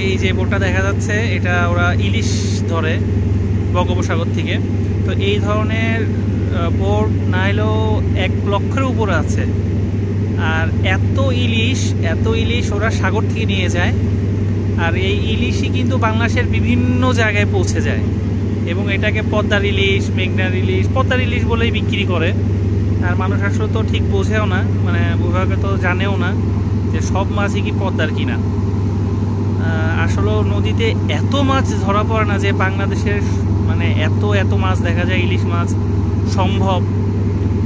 এই যে বোটটা দেখা যাচ্ছে এটা ওরা ইলিশ ধরে বঙ্গোপসাগর থেকে। তো এই ধরনের বোট না হলেও 1 লক্ষের উপরে আছে। আর এত ইলিশ ওরা সাগর থেকে নিয়ে যায়। আর এই ইলিশই কিন্তু বাংলাদেশের বিভিন্ন জায়গায় পৌঁছে যায় এবং এটাকে পদ্মার ইলিশ, মেঘনার ইলিশ, পদ্মার ইলিশ বলেই বিক্রি করে। আর মানুষ আসলে তো ঠিক বোঝেও না, মানে বিভাগে তো জানেও না যে সব মাছই কি পদ্মার কিনা। আসলে নদীতে এত মাছ ধরা পড়ে না যে বাংলাদেশের মানে এত মাছ দেখা যায়, ইলিশ মাছ সম্ভব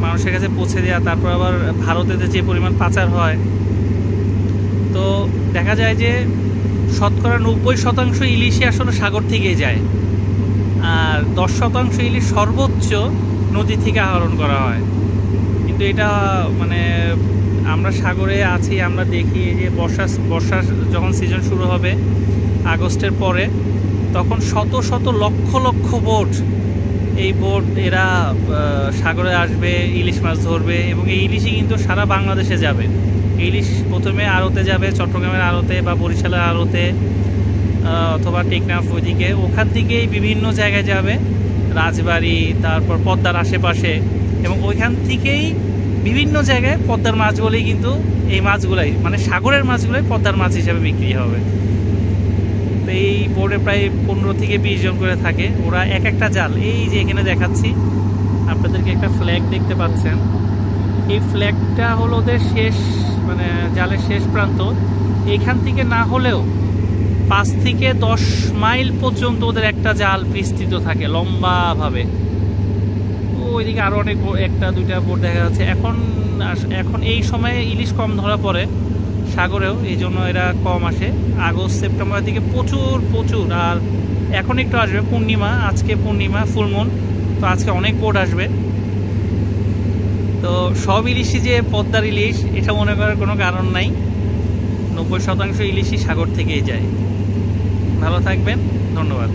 মানুষের কাছে পৌঁছে দেওয়া। তারপর আবার ভারতে যে পরিমাণ পাচার হয়, তো দেখা যায় যে শতকরা 90% ইলিশই আসলে সাগর থেকেই যায়, আর 10% ইলিশ সর্বোচ্চ নদী থেকে আহরণ করা হয়। কিন্তু এটা মানে আমরা সাগরে আছি, আমরা দেখি যে বর্ষা যখন সিজন শুরু হবে আগস্টের পরে, তখন শত লক্ষ বোট, এই বোট এরা সাগরে আসবে, ইলিশ মাছ ধরবে এবং এই ইলিশই কিন্তু সারা বাংলাদেশে যাবে। ইলিশ প্রথমে আড়তে যাবে, চট্টগ্রামের আড়তে বা বরিশালের আড়তে অথবা টেকনাফ, ওইদিকে ওখান থেকেই বিভিন্ন জায়গায় যাবে, রাজবাড়ি, তারপর পদ্মার আশেপাশে, এবং ওইখান থেকেই বিভিন্ন জায়গায় পদ্মার মাছ বলেই কিন্তু এই মাছগুলাই, মানে সাগরের মাছগুলাই পদ্মার মাছ হিসাবে বিক্রি হবে। তো এই বোর্ডে প্রায় 15 থেকে 20 জন করে থাকে। ওরা একটা জাল, এই যে এখানে দেখাচ্ছি আপনাদেরকে একটা ফ্ল্যাগ দেখতে পাচ্ছেন, এই ফ্ল্যাগটা হলো ওদের শেষ, মানে জালের শেষ প্রান্ত। এখান থেকে না হলেও 5 থেকে 10 মাইল পর্যন্ত ওদের একটা জাল বিস্তৃত থাকে লম্বাভাবে। ওইদিকে আরো অনেক, 1-2টা বোট দেখা যাচ্ছে। এখন এই সময়ে ইলিশ কম ধরা পড়ে সাগরেও, এই জন্য এরা কম আসে। আগস্ট সেপ্টেম্বরের দিকে প্রচুর। আর এখন একটু আসবে পূর্ণিমা, আজকে পূর্ণিমা, ফুলমুন, তো আজকে অনেক বোট আসবে। তো সব ইলিশই যে পদ্মার ইলিশ এটা মনে করার কোনো কারণ নাই, 90% ইলিশই সাগর থেকেই যায়। ভালো থাকবেন, ধন্যবাদ।